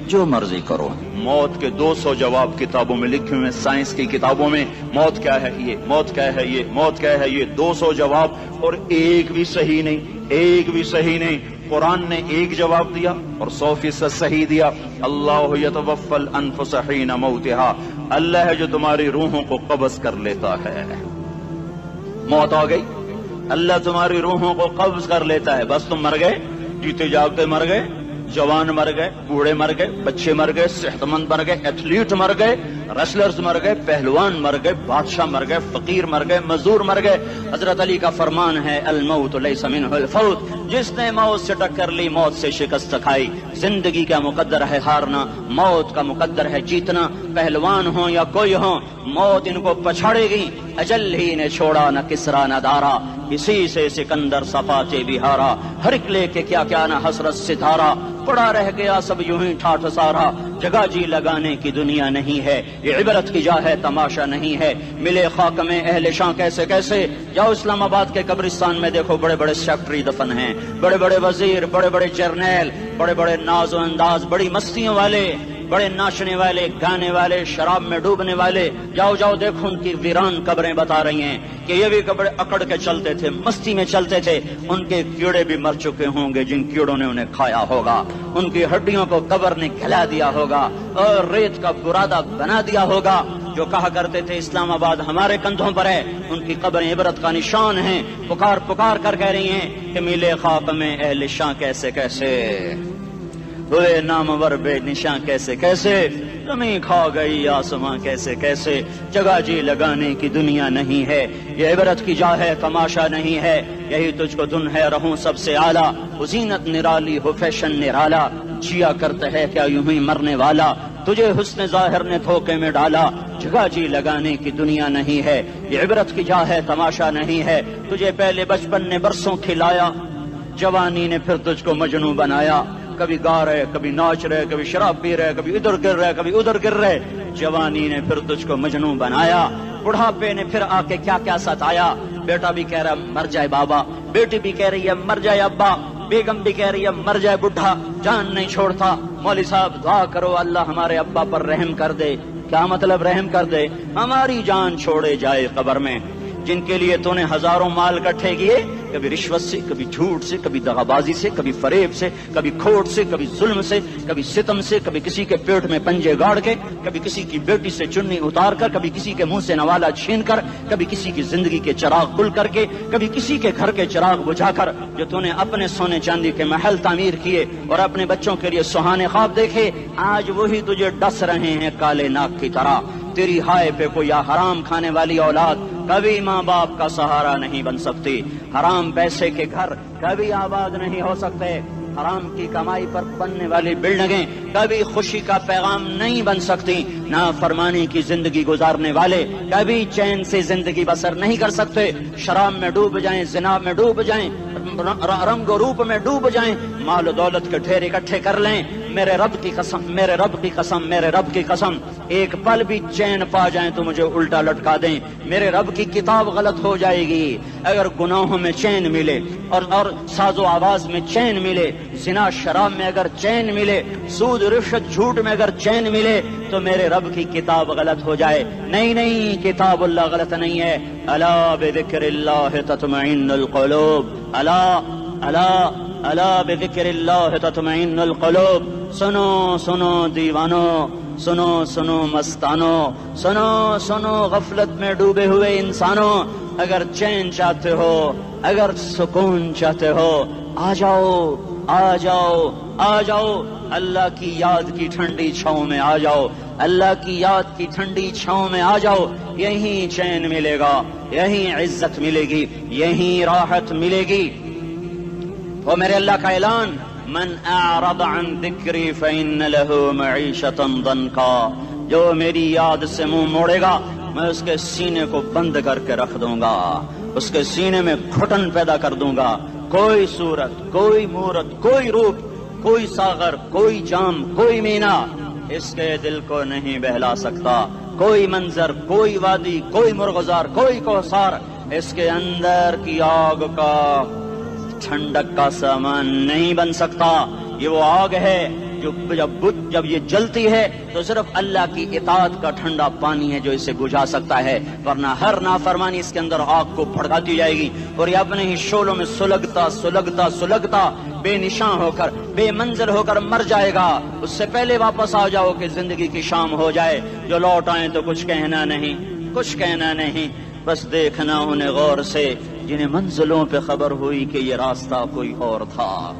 جو مرضی کرو. موت کے 200 جواب کتابوں میں لکھے ہوئے، سائنس کی کتابوں میں موت کیا ہے یہ، موت کیا ہے یہ، موت کیا ہے یہ، 200 جواب اور ایک بھی صحیح نہیں، ایک بھی صحیح نہیں. قرآن نے ایک جواب دیا اور 100% صحیح دیا. اللہ یتوفی الانفس حین موتها، اللہ ہے جو تمہاری روحوں کو قبض کر لیتا ہے. موت آ گئی، اللہ تمہاری روحوں کو قبض کر لیتا ہے، بس تم مر گئے، جیتے جاگتے مر گئے، جوان مر گئے، بوڑھے مر گئے، بچے مر گئے، صحت مند مر گئے، ایتھلیٹ مر گئے، ریسلرز مر گئے، پہلوان مر گئے، بادشاہ مر گئے، فقیر مر گئے، مزدور مر گئے. حضرت علی کا فرمان ہے الموت لیس منہ الفوت، جس نے موت سے ٹکر لی موت سے شکست کھائی. زندگی کا مقدر ہے ہارنا، موت کا مقدر ہے جیتنا. پہلوان ہوں یا کوئی ہوں، موت ان کو پچھاڑے گی. اجل ہی نے چھوڑا نہ کسرا نہ دارا، اسی سے سکندر صفاتے بہارا. ہر ایک لے کے کیا کیا نہ حسرت ستارہ، پڑا رہ گیا سب یوں ہی ٹھاٹھ سارا. جگہ جی لگانے کی دنیا نہیں ہے، یہ عبرت کی جا ہے تماشا نہیں ہے. ملے خاک میں اہل شاں کیسے کیسے، جاؤ اسلام آباد کے قبرستان میں دیکھو، بڑے بڑے سیکٹری دفن ہیں، بڑے بڑے وزیر، بڑے بڑے جرنیل، بڑے بڑے ناز و انداز، بڑی مستیوں والے، بڑے ناچنے والے، گانے والے، شراب میں ڈوبنے والے. جاؤ جاؤ دیکھو ان کی ویران قبریں بتا رہی ہیں کہ یہ بھی قبر اکڑ کے چلتے تھے، مستی میں چلتے تھے. ان کے کیڑے بھی مر چکے ہوں گے جن کیڑوں نے انہیں کھایا ہوگا. ان کی ہڈیوں کو قبر نے کھلا دیا ہوگا اور ریت کا برادہ بنا دیا ہوگا. جو کہا کرتے تھے اسلام آباد ہمارے کندھوں پر ہے، ان کی قبریں عبرت کا نشان ہیں. پکار پکار کر کہہ رہی ہیں کہ ملے خاک میں اہل شاں کیسے کیسے، ہوئے نامور بے نشاں کیسے کیسے، زمین کھا گئی آسماں کیسے کیسے. جگہ جی لگانے کی دنیا نہیں ہے، یہ عبرت کی جا ہے تماشا نہیں ہے. یہی تجھ کو دن ہے رہوں سب سے اعلیٰ، زینت نرالی ہو فیشن نرالا. جیا کرتا ہے کیا یوں ہی مرنے والا، تجھے حسن ظاہر نے دھوکے میں ڈالا. جگہ جی لگانے کی دنیا نہیں ہے، یہ عبرت کی جا ہے تماشا نہیں ہے. تجھے پہلے بچپن نے برسوں کھلایا، جوانی نے پھر تجھ کو مجنوں بنایا. کبھی گا رہے، کبھی ناچ رہے، کبھی شراب پی رہے، کبھی ادھر گر رہے، کبھی ادھر گر رہے. جوانی نے پھر تجھ کو مجنوں بنایا. بڑھاپے نے پھر آ کے کیا کیا ستایا. بیٹا بھی کہہ رہا مر جائے بابا، بیٹی بھی کہہ رہی ہے مر جائے ابا، بیگم بھی کہہ رہی ہے مر جائے بڈھا، جان نہیں چھوڑتا. مولوی صاحب دعا کرو اللہ ہمارے ابا پر رحم کر دے. کیا مطلب رحم کر دے؟ ہماری جان چھوڑے جائے قبر میں. جن کے لیے تو نے ہزاروں مال اکٹھے کیے، کبھی رشوت سے، کبھی جھوٹ سے، کبھی دغابازی سے، کبھی فریب سے، کبھی کھوٹ سے، کبھی ظلم سے، کبھی ستم سے، کبھی کسی کے پیٹ میں پنجے گاڑ کے، کبھی کسی کی بیٹی سے چنی اتار کر، کبھی کسی کے منہ سے نوالا چھین کر، کبھی کسی کی زندگی کے چراغ کھل کر کے، کبھی کسی کے گھر کے چراغ بجھا کر. جو تو نے اپنے سونے چاندی کے محل تعمیر کیے اور اپنے بچوں کے لیے سہانے خواب دیکھے، آج وہی تجھے ڈس رہے ہیں کالے ناک کی طرح. تیری ہائے پہ کوئی حرام کھانے والی اولاد کبھی ماں باپ کا سہارا نہیں بن سکتی. حرام پیسے کے گھر کبھی آباد نہیں ہو سکتے. حرام کی کمائی پر بننے والی بلڈنگیں کبھی خوشی کا پیغام نہیں بن سکتی. نافرمانی کی زندگی گزارنے والے کبھی چین سے زندگی بسر نہیں کر سکتے. شراب میں ڈوب جائیں، زنا میں ڈوب جائیں، رنگ و روپ میں ڈوب جائیں، مال و دولت کے ڈھیر اکٹھے کر لیں، میرے رب کی قسم، میرے رب کی قسم، میرے رب کی قسم، ایک پل بھی چین پا جائیں تو مجھے الٹا لٹکا دیں. میرے رب کی کتاب غلط ہو جائے گی. اگر گناہوں میں چین ملے اور ساز و آواز میں چین ملے، زنا شراب میں اگر چین ملے، سود رشوت جھوٹ میں اگر چین ملے، تو میرے رب کی کتاب غلط ہو جائے. نہیں نہیں، کتاب اللہ غلط نہیں ہے. الا بذکر اللہ تطمئن القلوب، الا الا الا بذکر اللہ تطمئن القلوب. سنو سنو دیوانو، سنو سنو مستانو، سنو سنو غفلت میں ڈوبے ہوئے انسانوں، اگر چین چاہتے ہو، اگر سکون چاہتے ہو، آ جاؤ آ جاؤ آ جاؤ، اللہ کی یاد کی ٹھنڈی چھاؤں میں آ جاؤ، اللہ کی یاد کی ٹھنڈی چھاؤں میں آ جاؤ. یہیں چین ملے گا، یہیں عزت ملے گی، یہیں راحت ملے گی. وہ میرے اللہ کا اعلان، من اعرض عن ذکری فإن له معیشۃ ضنکا، جو میری یاد سے منہ موڑے گا میں اس کے سینے کو بند کر کے رکھ دوں گا، اس کے سینے میں گھٹن پیدا کر دوں گا. کوئی صورت، کوئی مورت، کوئی روپ، کوئی ساغر، کوئی جام، کوئی مینا اس کے دل کو نہیں بہلا سکتا. کوئی منظر، کوئی وادی، کوئی مرغزار، کوئی کوثر اس کے اندر کی آگ کا ٹھنڈک کا سامان نہیں بن سکتا. یہ وہ آگ ہے جب یہ جلتی ہے تو صرف اللہ کی اطاعت کا ٹھنڈا پانی ہے جو اسے بجھا سکتا ہے، ورنہ ہر نافرمانی اس کے اندر آگ کو بھڑکاتی جائے گی اور یہ اپنے ہی شعلوں میں سلگتا بے نشان ہو کر، بے منزل ہو کر مر جائے گا۔ اس سے پہلے واپس آ جاؤ کہ زندگی کی شام ہو جائے۔ جو لوٹ آئیں تو کچھ کہنا نہیں، بس دیکھنا انہیں غور سے جنہیں منزلوں پہ خبر ہوئی کہ یہ راستہ کوئی اور تھا۔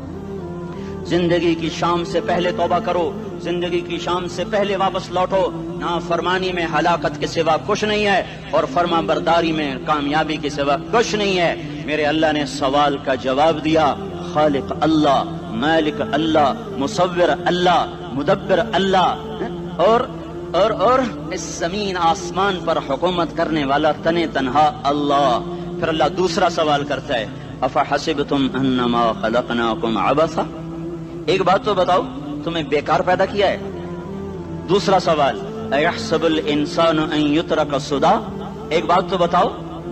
زندگی کی شام سے پہلے توبہ کرو، زندگی کی شام سے پہلے واپس لوٹو۔ نافرمانی میں ہلاکت کے سوا کچھ نہیں ہے اور فرما برداری میں کامیابی کے سوا کچھ نہیں ہے۔ میرے اللہ نے سوال کا جواب دیا، خالق اللہ، مالک اللہ، مصور اللہ، مدبر اللہ، اور اس زمین آسمان پر حکومت کرنے والا تنے تنہا اللہ۔ پھر اللہ دوسرا سوال کرتا ہے، افحسبتم انما خلقناکم عبثا، ایک بات تو بتاؤ تمہیں بیکار پیدا کیا ہے؟ دوسرا سوال، ایحسب الانسان ان یترک سدی، ایک بات تو بتاؤ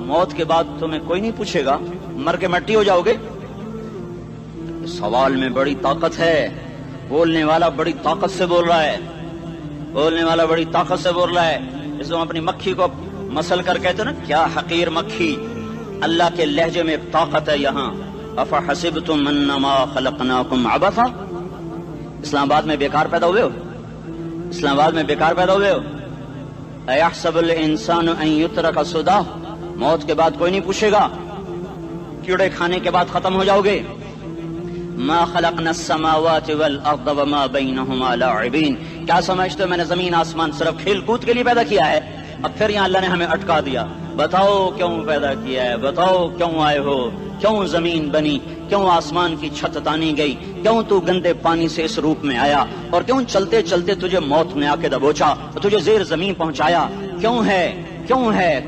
موت کے بعد تمہیں کوئی نہیں پوچھے گا، مر کے مٹی ہو جاؤ گے؟ سوال میں بڑی طاقت ہے، بولنے والا بڑی طاقت سے بول رہا ہے، جس کو اپنی مکھی کو مسل کر کہتے نا، کیا حقیر مکھی، اللہ کے لہجے میں ایک طاقت ہے یہاں۔ افحسبتم انما خلقناکم عبثا، اسلام آباد میں بیکار پیدا ہوئے ہو؟ ایحسب الانسان ان یترک سدی، موت کے بعد کوئی نہیں پوچھے گا، کیڑے کھانے کے بعد ختم ہو جاؤ گے؟ ما خلقنا السماوات والارض وما بینہما لاعبین، کیا سمجھتے ہو میں نے زمین آسمان صرف کھیل کود کے لیے پیدا کیا ہے؟ اب پھر یہاں اللہ نے ہمیں اٹکا دیا، بتاؤ کیوں پیدا کیا ہے، بتاؤ کیوں آئے ہو، کیوں زمین بنی، کیوں آسمان کی چھت تانی گئی، کیوں تو گندے پانی سے اس روپ میں آیا، اور کیوں چلتے چلتے تجھے موت نے آ کے دبوچا اور تجھے زیر زمین پہنچایا، کیوں ہے؟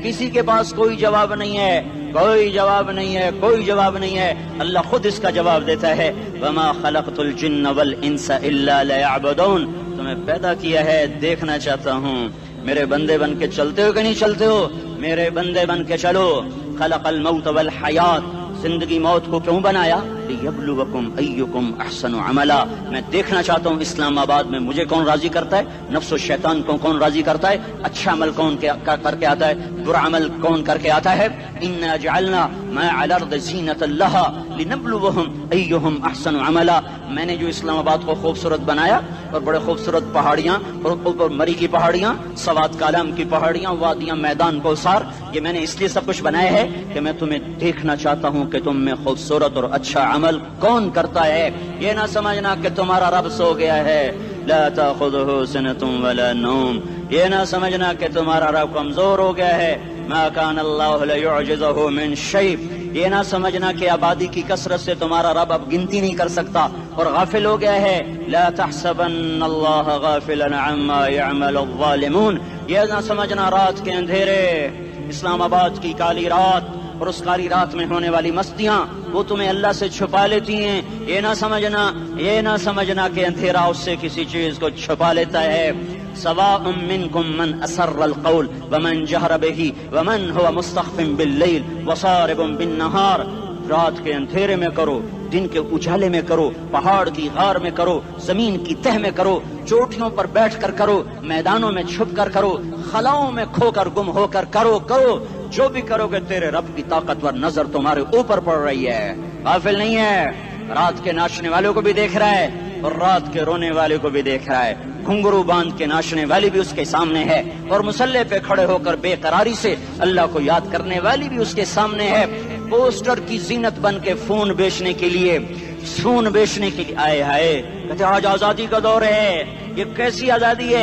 کسی کے پاس کوئی جواب نہیں ہے، اللہ خود اس کا جواب دیتا ہے، وما خلقت الجن والانس الا لیعبدون، تمہیں پیدا کیا ہے دیکھنا چاہتا ہوں میرے بندے بن کے چلتے ہو کہ نہیں چلتے ہو، میرے بندے بن کے چلو۔ خلق الموت والحیات، زندگی موت کو کیوں بنایا؟ لیبلوکم ایکم احسن عملا، میں دیکھنا چاہتا ہوں اسلام آباد میں مجھے کون راضی کرتا ہے، نفس و شیطان کو کون راضی کرتا ہے، اچھا عمل کون کر کے آتا ہے، برا عمل کون کر کے آتا ہے۔ انا جعلنا ما علی الارض زینۃ لہا لنبلوہم ایہم احسن عملا، میں نے جو اسلام آباد کو خوبصورت بنایا اور بڑے خوبصورت پہاڑیاں اور اوپر مری کی پہاڑیاں، سوات کالام کی پہاڑیاں، وادیاں، میدان کوثر، یہ میں نے اس لیے سب کچھ بنایا ہے کہ میں تمہیں دیکھنا چاہتا ہوں کہ تم میں خوبصورت اور اچھا عمل کون کرتا ہے۔ یہ نہ سمجھنا کہ تمہارا رب سو گیا ہے، لا تاخذہ سنۃ ولا نوم، یہ نہ سمجھنا کہ تمہارا رب کمزور ہو گیا ہے، ما کان اللہ لیعجزہ من شیء، یہ نہ سمجھنا کہ آبادی کی کثرت سے تمہارا رب اب گنتی نہیں کر سکتا اور غافل ہو گیا ہے، لا تحسبن اللہ غافلا عما يعمل الظالمون، یہ نہ سمجھنا رات کے اندھیرے، اسلام آباد کی کالی رات اور اس کالی رات میں ہونے والی مستیاں وہ تمہیں اللہ سے چھپا لیتی ہیں، یہ نہ سمجھنا کہ اندھیرا اس سے کسی چیز کو چھپا لیتا ہے۔ سواء منکم من اسر القول ومن جہر بہ ومن هو مستخف باللیل وصارب بالنہار، رات کے اندھیرے میں کرو، دن کے اجالے میں کرو، پہاڑ کی غار میں کرو، زمین کی تہ میں کرو، چوٹیوں پر بیٹھ کر کرو، میدانوں میں چھپ کر کرو، خلاؤں میں کھو کر گم ہو کر کرو، جو بھی کرو گے تیرے رب کی طاقتور نظر تمہارے اوپر پڑ رہی ہے، غافل نہیں ہے، رات کے ناچنے والوں کو بھی دیکھ رہا ہے اور رات کے رونے والے کو بھی دیکھ رہا ہے، گھنگرو باندھ کے ناچنے والی بھی اس کے سامنے ہے اور مسلح پہ کھڑے ہو کر بے قراری سے اللہ کو یاد کرنے والی بھی اس کے سامنے ہے، پوسٹر کی زینت بن کے فون بیچنے کے لیے آئے ہائے کہتے آج آزادی کا دور ہے، یہ کیسی آزادی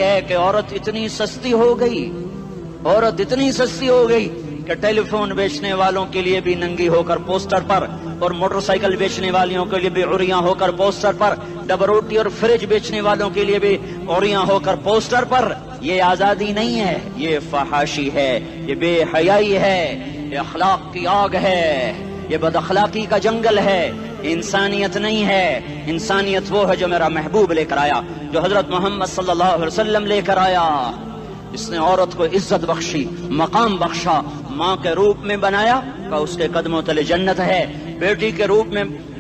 ہے کہ عورت اتنی سستی ہو گئی کہ ٹیلی فون بیچنے والوں کے لیے بھی ننگی ہو کر پوسٹر پر اور موٹر سائیکل بیچنے والوں کے لیے بھی عریاں ہو کر پوسٹر پر، ڈبل روٹی اور فریج بیچنے والوں کے لیے بھی عریاں ہو کر پوسٹر پر۔ یہ آزادی نہیں ہے، یہ فحاشی ہے، یہ بے حیائی ہے، یہ اخلاق کی آگ ہے، یہ بد اخلاقی کا جنگل ہے، انسانیت نہیں ہے۔ انسانیت وہ ہے جو میرا محبوب لے کر آیا، جو حضرت محمد صلی اللہ علیہ وسلم لے کر آیا، اس نے عورت کو عزت بخشی، مقام بخشا، ماں کے روپ میں بنایا کہ اس کے قدموں تلے جنت ہے، بیٹی کے روپ میں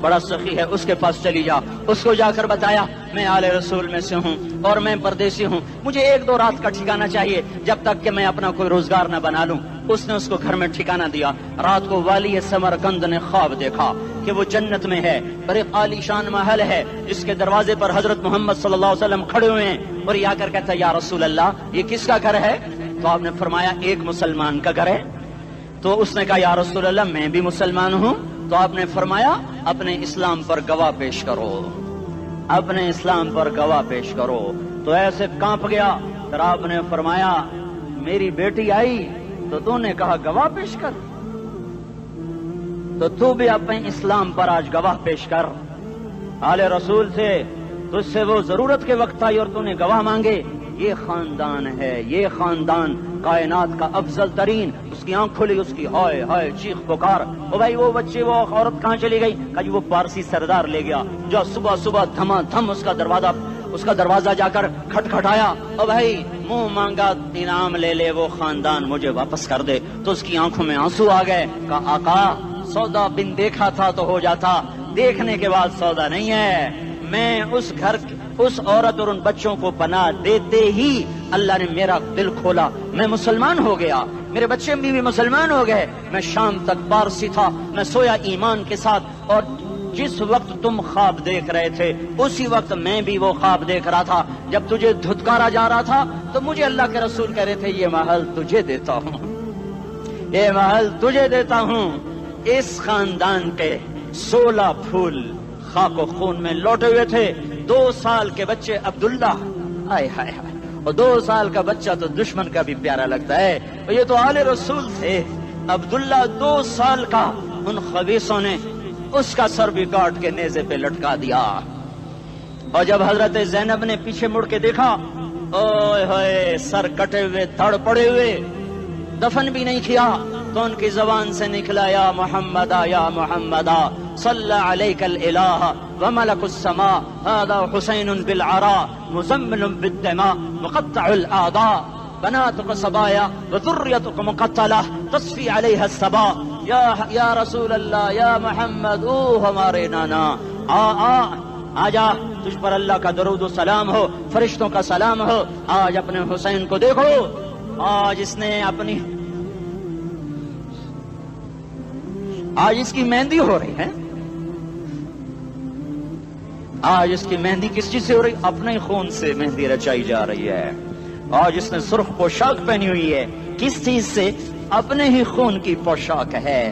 بڑا سخی ہے، اس کے پاس چلی جا۔ اس کو جا کر بتایا میں آل رسول میں سے ہوں اور میں پردیسی ہوں، مجھے 1-2 رات کا ٹھکانہ چاہیے جب تک کہ میں اپنا کوئی روزگار نہ بنا لوں۔ اس نے اس کو گھر میں ٹھکانہ دیا۔ رات کو والی سمرقند نے خواب دیکھا کہ وہ جنت میں ہے، بڑے عالی شان محل ہے جس کے دروازے پر حضرت محمد صلی اللہ علیہ وسلم کھڑے ہوئے ہیں، اور یہ آ کر کہتا ہے یا رسول اللہ یہ کس کا گھر ہے؟ تو آپ نے فرمایا ایک مسلمان کا گھر ہے۔ تو اس نے کہا یا رسول اللہ میں بھی مسلمان ہوں۔ تو آپ نے فرمایا اپنے اسلام پر گواہ پیش کرو، اپنے اسلام پر گواہ پیش کرو۔ تو ایسے کانپ گیا۔ پھر آپ نے فرمایا میری بیٹی آئی تو تو نے کہا گواہ پیش کر، تو تو بھی اپنے اسلام پر آج گواہ پیش کر۔ آل رسول سے تجھ سے وہ ضرورت کے وقت آئی اور تو نے گواہ مانگے۔ یہ خاندان ہے، یہ خاندان کائنات کا افضل ترین۔ اس کی آنکھ کھلی، اس کی ہائے ہائے چیخ پکار، او بھائی وہ بچے وہ عورت کہاں چلی گئی؟ کہا جی وہ پارسی سردار لے گیا، جو صبح صبح دھما دھم اس کا دروازہ جا کر کھٹکھٹایا، او بھائی منہ مانگا انعام لے لے، وہ خاندان مجھے واپس کر دے۔ تو اس کی آنکھوں میں آنسو آ گئے۔ کہا آقا سودا بن دیکھا تھا تو ہو جاتا، دیکھنے کے بعد سودا نہیں ہے۔ میں اس گھر اس عورت اور ان بچوں کو پناہ دیتے ہی اللہ نے میرا دل کھولا، میں مسلمان ہو گیا، میرے بچے بھی مسلمان ہو گئے۔ میں شام تک پارسی تھا، میں سویا ایمان کے ساتھ، اور جس وقت تم خواب دیکھ رہے تھے اسی وقت میں بھی وہ خواب دیکھ رہا تھا۔ جب تجھے دھتکارا جا رہا تھا تو مجھے اللہ کے رسول کہہ رہے تھے یہ محل تجھے دیتا ہوں، یہ محل تجھے دیتا ہوں۔ اس خاندان کے 16 پھول خاک و خون میں لوٹے ہوئے تھے۔ 2 سال کے بچے عبداللہ، ہائے ہائے ہائے، اور 2 سال کا بچہ تو دشمن کا بھی پیارا لگتا ہے، اور یہ تو آل رسول تھے۔ عبداللہ 2 سال کا، ان خبیثوں نے اس کا سر بھی کاٹ کے نیزے پہ لٹکا دیا۔ اور جب حضرت زینب نے پیچھے مڑ کے دیکھا، اوئے ہوئے سر کٹے ہوئے، دھڑ پڑے ہوئے، دفن بھی نہیں کیا، تو ان کی زبان سے نکلا یا محمدہ یا محمدہ صلی علیک الالہ وملک السماء هذا حسین بالعراء مزمل بالدماء مقطع الاعضاء بناتك صبايا وذريتك مقتلہ تصفی علیہ الصبا۔ یا رسول اللہ یا محمد، او ہمارے نانا، آ جا، تجھ پر اللہ کا درود و سلام ہو، فرشتوں کا سلام ہو۔ آج اپنے حسین کو دیکھو، آج اس نے اپنی آج اس کی مہندی ہو رہی ہے، آج اس کی مہندی کس چیز سے ہو رہی؟ اپنے خون سے مہندی رچائی جا رہی ہے۔ آج اس نے سرخ پوشاک پہنی ہوئی ہے، کس چیز سے؟ اپنے ہی خون کی پوشاک ہے۔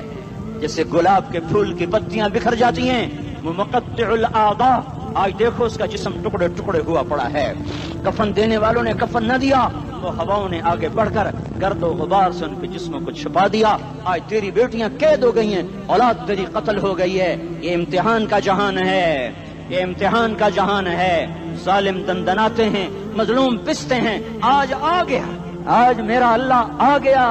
جیسے گلاب کے پھول کی پتیاں بکھر جاتی ہیں، وہ مقطع الاعضاء، آج دیکھو اس کا جسم ٹکڑے ٹکڑے ہوا پڑا ہے۔ کفن دینے والوں نے کفن نہ دیا تو ہواؤں نے آگے بڑھ کر گرد و غبار سے ان کے جسموں کو چھپا دیا۔ آج تیری بیٹیاں قید ہو گئی ہیں، اولاد تیری قتل ہو گئی ہے۔ یہ امتحان کا جہان ہے، یہ امتحان کا جہان ہے۔ ظالم دندناتے ہیں، مظلوم پستے ہیں۔ آج آ گیا، آج میرا اللہ آ گیا۔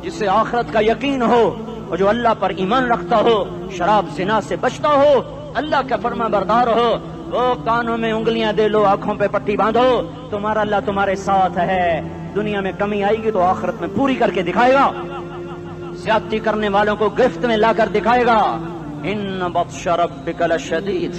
جسے آخرت کا یقین ہو اور جو اللہ پر ایمان رکھتا ہو، شراب زنا سے بچتا ہو، اللہ کا فرما بردار ہو، وہ کانوں میں انگلیاں دے لو، آنکھوں پہ پٹی باندھو، تمہارا اللہ تمہارے ساتھ ہے۔ دنیا میں کمی آئے گی تو آخرت میں پوری کر کے دکھائے گا۔ زیادتی کرنے والوں کو گرفت میں لا کر دکھائے گا۔ ان بطش ربک لشدید،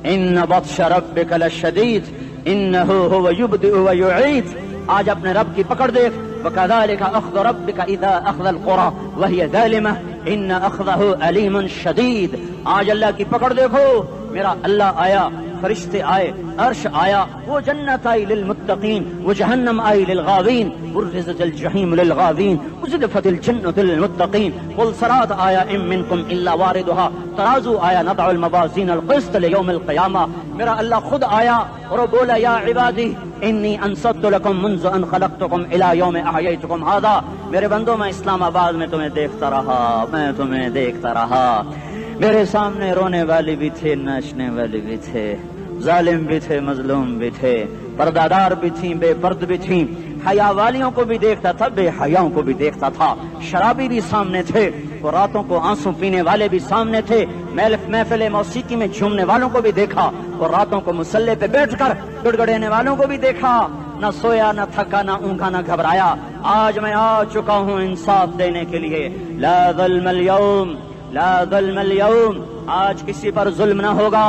ان بطش ربک لشدید انہ هو یبدئ ویعید۔ آج اپنے رب کی پکڑ دیکھ، وَكَذَلِكَ أَخْذُ رَبِّكَ إِذَا أَخْذَ الْقُرَى وَهِيَ ظَالِمَةٌ إِنَّ أَخْذَهُ أَلِيمٌ شَدِيدٌ۔ آج اللہ کی پکڑ دیکھو، میرا اللہ آیا، فرشتے آئے، عرش آیا، وہ جنت آئی للمتقین، وہ جہنم آئی للغاوین، برزت الجحیم للغاوین، وزلفت الجنت للمتقین، والصراط آیا ان منکم الا واردها، ترازو آیا نضع الموازین القسط لیوم القیامہ۔ میرا اللہ خود آیا اور وہ بولا یا عبادی انی انصت لکم منذ ان خلقتکم الى یوم احییتکم هذا۔ میرے بندوں، میں اسلام آباد میں تمہیں دیکھتا رہا، میں تمہیں دیکھتا رہا۔ میرے سامنے رونے والی بھی تھے، ناچنے والی بھی تھے، ظالم بھی تھے، مظلوم بھی تھے، پردادار بھی تھیں، بے پرد بھی تھیں، حیا والیوں کو بھی دیکھتا تھا، بے حیاؤں کو بھی دیکھتا تھا، شرابی بھی سامنے تھے، اور راتوں کو آنسو پینے والے بھی سامنے تھے، محفل موسیقی میں جھومنے والوں کو بھی دیکھا، اور راتوں کو مسلح پہ بیٹھ کر گڑگڑانے والوں کو بھی دیکھا۔ نہ سویا، نہ تھکا، نہ اونگا، نہ گھبرایا۔ آج میں آ چکا ہوں انصاف دینے کے لیے۔ لا ظلم اليوم، لا ظلم اليوم۔ آج کسی پر ظلم نہ ہوگا،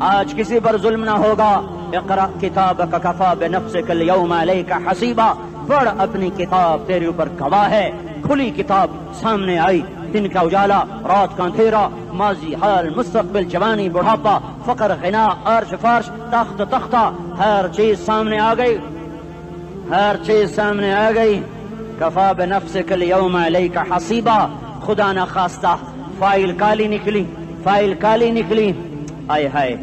آج کسی پر ظلم نہ ہوگا۔ اقرأ کتابک کفی بنفسک اليوم علیک حسیبا، پڑھ اپنی کتاب، تیرے اوپر گواہ ہے۔ کھلی کتاب سامنے آئی، دن کا اجالا، رات کا اندھیرا، ماضی، حال، مستقبل، جوانی، بڑھاپا، فقر، غنا، عرش، فرش، تخت، تختہ، ہر چیز سامنے آ گئی، ہر چیز سامنے آ گئی۔ کفی بنفسک اليوم علیک حسیبا، خدا نہ خواستہ فائل کالی نکلی، فائل کالی نکلی۔ آئے ہائے،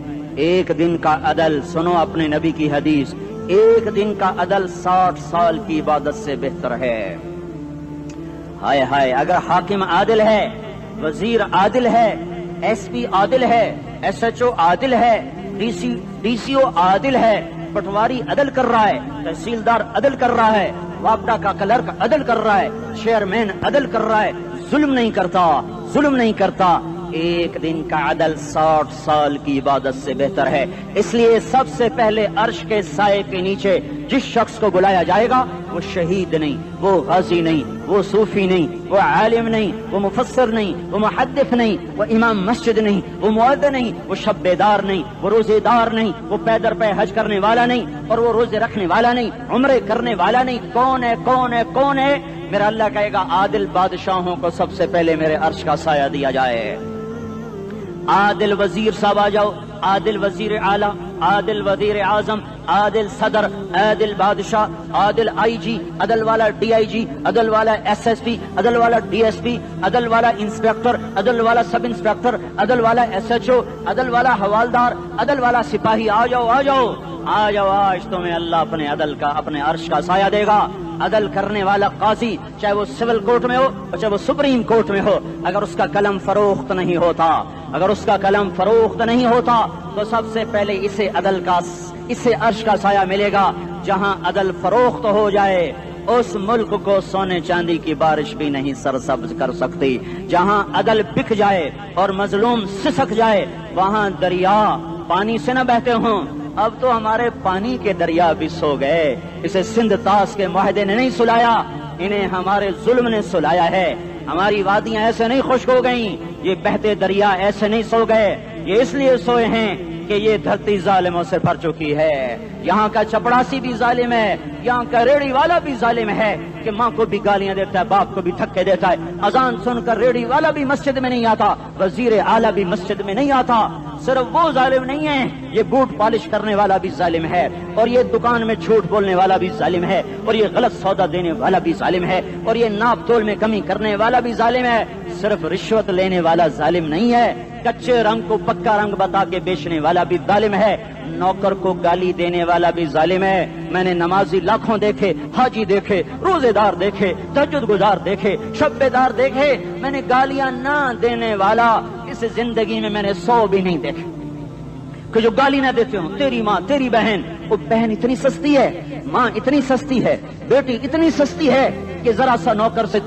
ایک دن کا عدل، سنو اپنے نبی کی حدیث، ایک دن کا عدل 60 سال کی عبادت سے بہتر ہے۔ ہائے ہائے، اگر حاکم عادل ہے، وزیر عادل ہے، ایس پی عادل ہے، ایس ایچ او عادل ہے، ڈی سی او عادل ہے، پٹواری عدل کر رہا ہے، تحصیلدار عدل کر رہا ہے، وابڈا کا کلرک عدل کر رہا ہے، چیئرمین عدل کر رہا ہے، ظلم نہیں کرتا، ظلم نہیں کرتا، ایک دن کا عدل 60 سال کی عبادت سے بہتر ہے۔ اس لیے سب سے پہلے عرش کے سائے کے نیچے جس شخص کو بلایا جائے گا وہ شہید نہیں، وہ غازی نہیں، وہ صوفی نہیں، وہ عالم نہیں، وہ مفسر نہیں، وہ محدث نہیں، وہ امام مسجد نہیں، وہ مؤذن نہیں، وہ شب بیدار نہیں، وہ روزے دار نہیں، وہ پیدر پہ حج کرنے والا نہیں، اور وہ روزے رکھنے والا نہیں، عمرے کرنے والا نہیں۔ کون ہے، کون ہے، کون ہے؟ میرا اللہ کہے گا عادل بادشاہوں کو سب سے پہلے میرے عرش کا سایہ دیا جائے۔ عادل وزیر صاحب آ جاؤ، عادل وزیر اعلیٰ، عادل وزیر اعظم، عادل صدر، عادل بادشاہ، عادل آئی جی، عدل والا ڈی آئی جی، عدل والا ایس ایس پی، عدل والا ڈی ایس پی، عدل والا انسپیکٹر، عدل والا سب انسپیکٹر، عدل والا ایس ایچ او، عدل والا حوالدار، عدل والا سپاہی، آ جاؤ آ جاؤ آ جاؤ، آج تمہیں اللہ اپنے عدل کا، اپنے عرش کا سایہ دے گا۔ عدل کرنے والا قاضی، چاہے وہ سول کورٹ میں ہو چاہے وہ سپریم کورٹ میں ہو، اگر اس کا قلم فروخت نہیں ہوتا، اگر اس کا قلم فروخت نہیں ہوتا تو سب سے پہلے اسے عدل کا، اسے عرش کا سایہ ملے گا۔ جہاں عدل فروخت ہو جائے اس ملک کو سونے چاندی کی بارش بھی نہیں سرسبز کر سکتی۔ جہاں عدل بک جائے اور مظلوم سسک جائے وہاں دریا پانی سے نہ بہتے ہوں۔ اب تو ہمارے پانی کے دریا بھی سو گئے، اسے سندھ طاس کے معاہدے نے نہیں سلایا، انہیں ہمارے ظلم نے سلایا ہے۔ ہماری وادیاں ایسے نہیں خشک ہو گئیں، یہ بہتے دریا ایسے نہیں سو گئے، یہ اس لیے سوئے ہیں کہ یہ دھرتی ظالموں سے بھر چکی ہے۔ یہاں کا چپڑاسی بھی ظالم ہے، یہاں کا ریڑھی والا بھی ظالم ہے کہ ماں کو بھی گالیاں دیتا ہے، باپ کو بھی دھکے دیتا ہے۔ اذان سن کر ریڑھی والا بھی مسجد میں نہیں آتا، وزیر اعلیٰ بھی مسجد میں نہیں آتا۔ صرف وہ ظالم نہیں ہے، یہ بوٹ پالش کرنے والا بھی ظالم ہے، اور یہ دکان میں جھوٹ بولنے والا بھی ظالم ہے، اور یہ غلط سودا دینے والا بھی ظالم ہے، اور یہ ناپ تول میں کمی کرنے والا بھی ظالم ہے۔ صرف رشوت لینے والا ظالم نہیں ہے، کچے رنگ کو پکا رنگ بتا کے بیچنے والا بھی ظالم ہے، نوکر کو گالی دینے والا بھی ظالم ہے۔ میں نے نمازی لاکھوں دیکھے، حاجی دیکھے، روزے دار دیکھے، تہجد گزار دیکھے، شب بیدار دیکھے، میں نے گالیاں نہ دینے والا اس زندگی میں نے 100 بھی نہیں دیکھے کہ جو گالی نہ دیتے ہوں۔ تیری ماں، تیری بہن، وہ بہن اتنی سستی ہے، ماں اتنی سستی ہے، بیٹی اتنی سستی ہے کہ ذرا سا نوکر سے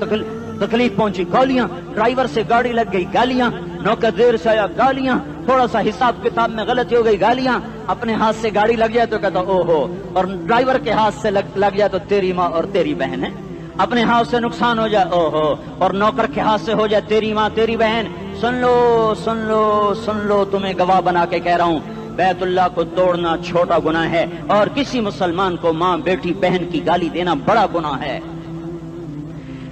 تکلیف پہنچی گالیاں، ڈرائیور سے گاڑی لگ گئی گالیاں، نوکر دیر سے آیا گالیاں، تھوڑا سا حساب کتاب میں غلطی ہو گئی گالیاں، اپنے ہاتھ سے گاڑی لگ جائے تو کہتا او ہو، اور ڈرائیور کے ہاتھ سے لگ جائے تو تیری ماں اور تیری بہن ہے، اپنے ہاتھ سے نقصان ہو جائے او ہو، اور نوکر کے ہاتھ سے ہو جائے تیری ماں تیری بہن۔ سن لو سن لو سن لو، تمہیں گواہ بنا کے کہہ رہا ہوں، بیت اللہ کو توڑنا چھوٹا گناہ ہے، اور کسی مسلمان کو ماں، بیٹی، بہن کی گالی دینا بڑا گناہ ہے۔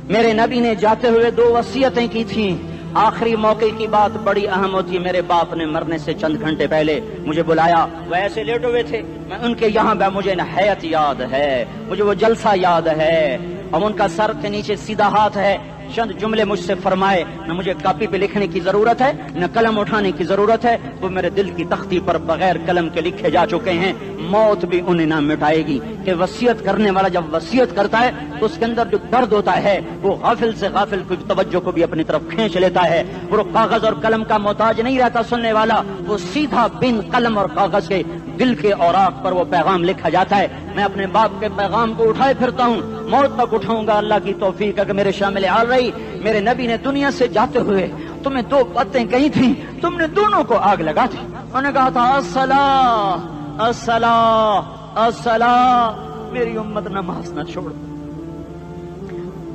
میرے نبی نے جاتے ہوئے 2 وصیتیں کی تھیں، آخری موقع کی بات بڑی اہم ہوتی ہے۔ میرے باپ نے مرنے سے چند گھنٹے پہلے مجھے بلایا، وہ ایسے لیٹے ہوئے تھے، میں ان کے یہاں مجھے نہایت یاد ہے، مجھے وہ جلسہ یاد ہے، اور ان کا سر کے نیچے سیدھا ہاتھ ہے۔ چند جملے مجھ سے فرمائے، نہ مجھے کاپی پہ لکھنے کی ضرورت ہے نہ قلم اٹھانے کی ضرورت ہے، وہ میرے دل کی تختی پر بغیر قلم کے لکھے جا چکے ہیں، موت بھی انہیں نہ مٹائے گی۔ کہ وصیت کرنے والا جب وصیت کرتا ہے تو اس کے اندر جو درد ہوتا ہے وہ غافل سے غافل کی توجہ کو بھی اپنی طرف کھینچ لیتا ہے۔ وہ کاغذ اور قلم کا محتاج نہیں رہتا سننے والا، وہ سیدھا بن قلم اور کاغذ کے دل کے اوراق پر وہ پیغام لکھا جاتا ہے۔ میں اپنے باپ کے پیغام کو اٹھائے پھرتا ہوں، موت تک اٹھاؤں گا، اللہ کی توفیق ہے کہ میرے شامل حال رہی۔ میرے نبی نے دنیا سے جاتے ہوئے تمہیں 2 باتیں کہی تھیں، تم نے دونوں کو آگ لگا دی۔ انہوں نے کہا تھا الصلاۃ الصلاۃ الصلاۃ، میری امت نماز نہ چھوڑ۔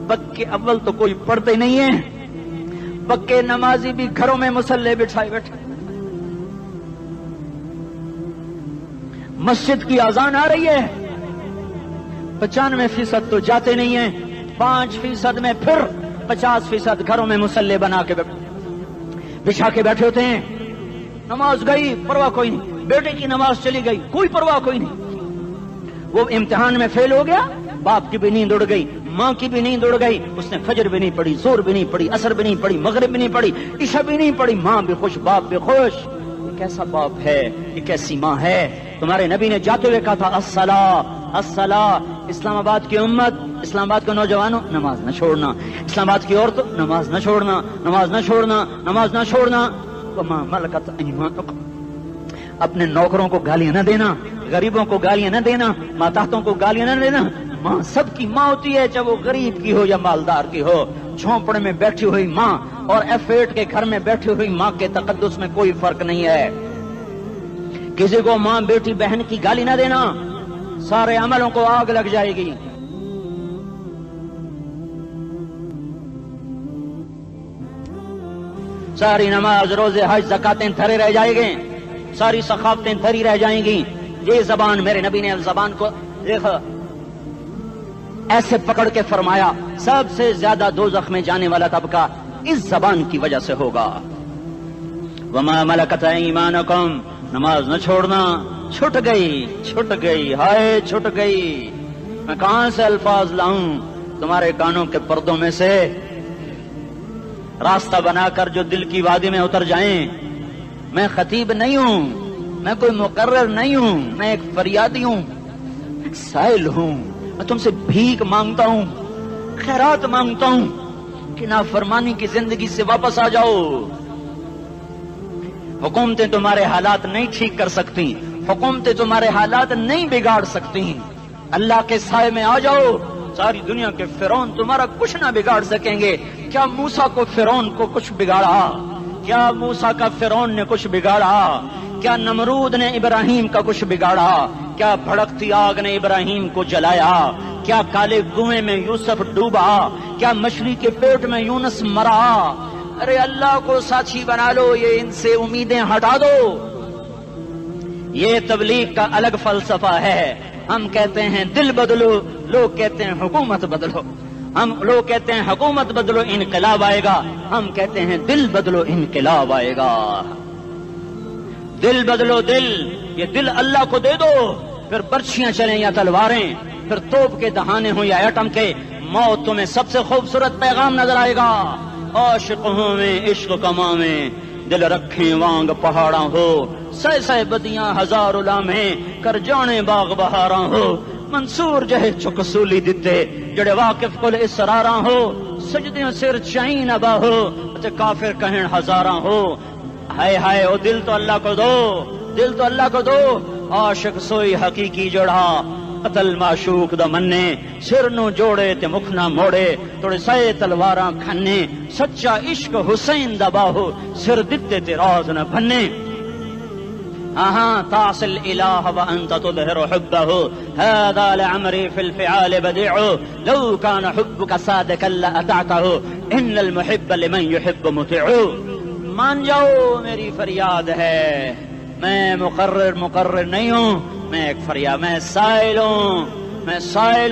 بک کے اول تو کوئی پڑھتے نہیں ہے، پکے نمازی بھی گھروں میں مصلے بٹھائے بیٹھے. مسجد کی اذان آ رہی ہے, 95% تو جاتے نہیں ہیں, 5% میں پھر 50% گھروں میں مصلے بنا کے بچھا کے بیٹھے ہوتے ہیں. نماز گئی پرواہ کوئی نہیں, بیٹے کی نماز چلی گئی کوئی پرواہ کوئی نہیں. وہ امتحان میں فیل ہو گیا, باپ کی بھی نیند اڑ گئی, ماں کی بھی نیند اڑ گئی, اس نے فجر بھی نہیں پڑھی, زور بھی نہیں پڑھی, عصر بھی نہیں پڑھی, مغرب بھی نہیں پڑھی, عشاء بھی نہیں پڑھی, ماں بھی خوش باپ بھی خوش. یہ کیسا باپ ہے, یہ کیسی ماں ہے. تمہارے نبی نے جاتے ہوئے کہا تھا الصلاۃ الصلاۃ. اسلام آباد کی امت, اسلام آباد کے نوجوانوں, نماز نہ چھوڑنا. اسلام آباد کی عورتوں, نماز نہ چھوڑنا, نماز نہ چھوڑنا, نماز نہ چھوڑنا. وما ملکت ایمانکم, اپنے نوکروں کو گالیاں نہ دینا, غریبوں کو گالیاں نہ دینا, ماتحتوں کو گالیاں نہ دینا. ماں سب کی ماں ہوتی ہے, چاہے وہ غریب کی ہو یا مالدار کی ہو. جھونپڑے میں بیٹھی ہوئی ماں اور F8 کے گھر میں بیٹھی ہوئی ماں کے تقدس میں کوئی فرق نہیں ہے. کسی کو ماں بیٹی بہن کی گالی نہ دینا, سارے عملوں کو آگ لگ جائے گی. ساری نماز روزے حج زکاتیں دھرے رہ جائیں گے, ساری ثقافتیں دھری رہ جائیں گی. یہ زبان, میرے نبی نے زبان کو دیکھا ایسے پکڑ کے فرمایا سب سے زیادہ دوزخ میں جانے والا طبقہ اس زبان کی وجہ سے ہوگا. وما ملکت ایمانکم, نماز نہ چھوڑنا. چھٹ گئی ہائے چھٹ گئی. میں کہاں سے الفاظ لاؤں تمہارے کانوں کے پردوں میں سے, راستہ بنا کر جو دل کی وادی میں اتر جائیں. میں خطیب نہیں ہوں, میں کوئی مقرر نہیں ہوں, میں ایک فریادی ہوں, ایک سائل ہوں. میں تم سے بھیک مانگتا ہوں, خیرات مانگتا ہوں کہ نافرمانی کی زندگی سے واپس آ جاؤ. حکومتیں تمہارے حالات نہیں ٹھیک کر سکتی, حکومتیں تمہارے حالات نہیں بگاڑ سکتی. اللہ کے سائے میں آ جاؤ. ساری دنیا کے فرعون تمہارا کچھ نہ بگاڑ سکیں گے. کیا موسیٰ کو فرعون کو کچھ بگاڑا؟ کیا موسیٰ کا فرعون نے کچھ بگاڑا؟ کیا نمرود نے ابراہیم کا کچھ بگاڑا؟ کیا بھڑکتی آگ نے ابراہیم کو جلایا؟ کیا کالے کنویں میں یوسف ڈوبا؟ کیا مچھلی کے پیٹ میں یونس مرا؟ ارے اللہ کو ساتھی بنا لو, یہ ان سے امیدیں ہٹا دو. یہ تبلیغ کا الگ فلسفہ ہے. ہم کہتے ہیں دل بدلو, لوگ کہتے ہیں حکومت بدلو. لوگ کہتے ہیں حکومت بدلو انقلاب آئے گا, ہم کہتے ہیں دل بدلو انقلاب آئے گا. دل بدلو دل, یہ دل اللہ کو دے دو. پھر برچیاں چلیں یا تلواریں, پھر توپ کے دہانے ہوں یا ایٹم کے, موت تمہیں سب سے خوبصورت پیغام نظر آئے گا. عاشق ہوں میں عشق کما میں, دل رکھیں وانگ پہاڑاں ہو, سہ بدیاں ہزار لامیں کر جانے باغ بہاراں ہو. منصور جہے چکسولی دتے جڑے واقف کل اسراراں ہو, سجدیاں سر چائیں نبا ہو تے کافر کہیں ہزاراں ہو. ہائے ہائے او دل تو اللہ کو دو, دل تو اللہ کو دو. عاشق سوئی حقیقی جڑا, قتل معشوق دا مننے, سر نو جوڑے تے مکھ نہ موڑے, توڑے سائے تلواراں کھنے. سچا عشق حسین دا باہو, سر دتے تے راز نہ بھنے. تعصي الإله وأنت تظهر حبه, هذا لعمري في الفعال بديع, لو كان حبك صادقا لأطعته, إن المحب لمن يحب مطيع. مان جاؤ میری فریاد ہے, میں مقرر نہیں ہوں, میں ایک فریاد, میں سائل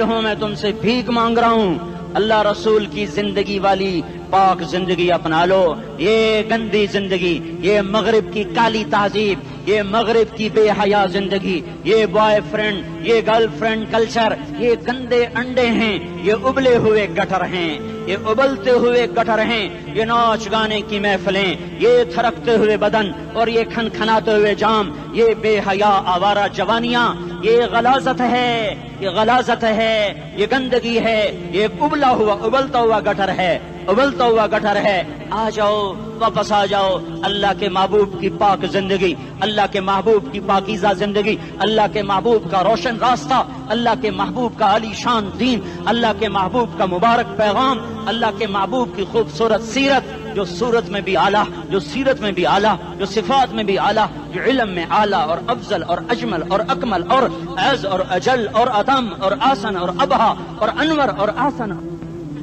ہوں, میں تم سے بھیک مانگ رہا ہوں. اللہ رسول کی زندگی والی پاک زندگی اپنا لو. یہ گندی زندگی, یہ مغرب کی کالی تہذیب, یہ مغرب کی بے حیا زندگی, یہ بوائے فرینڈ, یہ گرل فرینڈ کلچر, یہ گندے انڈے ہیں, یہ ابلے ہوئے گٹر ہیں, یہ ابلتے ہوئے گٹر ہیں. یہ ناچ گانے کی محفلیں, یہ تھرکتے ہوئے بدن اور یہ کھنکھناتے ہوئے جام, یہ بے حیا آوارہ جوانیاں, یہ غلاظت ہے, یہ غلاظت ہے, یہ گندگی ہے, یہ ابلتا ہوا گٹر ہے, ابلتا ہوا گٹر ہے. آ جاؤ, واپس آ جاؤ. اللہ کے محبوب کی پاک زندگی, اللہ کے محبوب کی پاکیزہ زندگی, اللہ کے محبوب کا روشن راستہ, اللہ کے محبوب کا عالی شان دین, اللہ کے محبوب کا مبارک پیغام, اللہ کے محبوب کی خوبصورت سیرت, جو صورت میں بھی اعلیٰ, جو سیرت میں بھی اعلیٰ, جو صفات میں بھی اعلیٰ, جو علم میں اعلیٰ اور افضل اور اجمل اور اکمل اور اعز اور اجل اور اتم اور آسن اور ابہا اور انور اور آسن.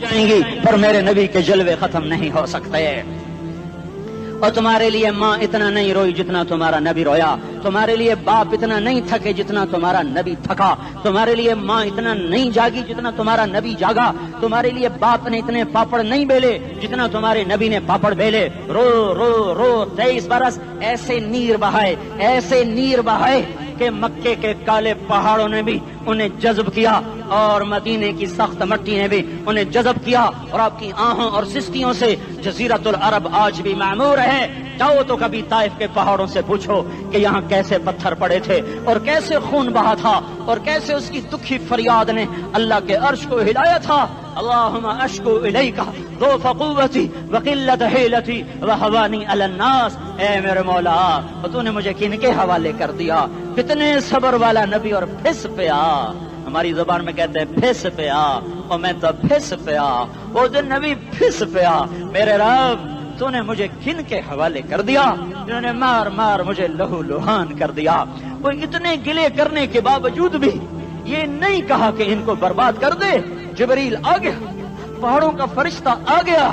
جائیں گی پر میرے نبی کے جلوے ختم نہیں ہو سکتے. اور تمہارے لیے ماں اتنا نہیں روئی جتنا تمہارا نبی رویا. تمہارے لیے باپ اتنا نہیں تھکے جتنا تمہارا نبی تھکا. تمہارے لیے ماں اتنا نہیں جاگی جتنا تمہارا نبی جاگا. تمہارے لیے باپ نے اتنے پاپڑ نہیں بیلے جتنا تمہارے نبی نے پاپڑ بیلے. رو رو رو 23 برس ایسے نیر بہائے، ایسے نیر بہائے کہ مکے کے کالے پہاڑوں نے بھی انہیں جذب کیا اور مدینے کی سخت مٹی نے بھی انہیں جذب کیا. اور آپ کی آہوں اور سستیوں سے جزیرت العرب آج بھی معمور ہے. جاؤ تو کبھی طائف کے پہاڑوں سے پوچھو کہ یہاں کیسے پتھر پڑے تھے اور کیسے خون بہا تھا اور کیسے اس کی دکھی فریاد نے اللہ کے عرش کو ہلایا تھا. اللہم اشکو الیک ضعف قوتی وقلت حیلتی وہوانی علی الناس. اے میرے مولا تو نے مجھے کن کے حوالے کر دیا. کتنے صبر والا نبی اور پھس پیا. ہماری زبان میں کہتے ہیں پھس پیا اور میں تو پھس پیا. وہ جو نبی پھس پیا. میرے رب تو نے مجھے کن کے حوالے کر دیا جنہوں نے مار مار مجھے لہو لہان کر دیا. وہ اتنے گلے کرنے کے باوجود بھی یہ نہیں کہا کہ ان کو برباد کر دے. جبریل آ گیا، پہاڑوں کا فرشتہ آ گیا،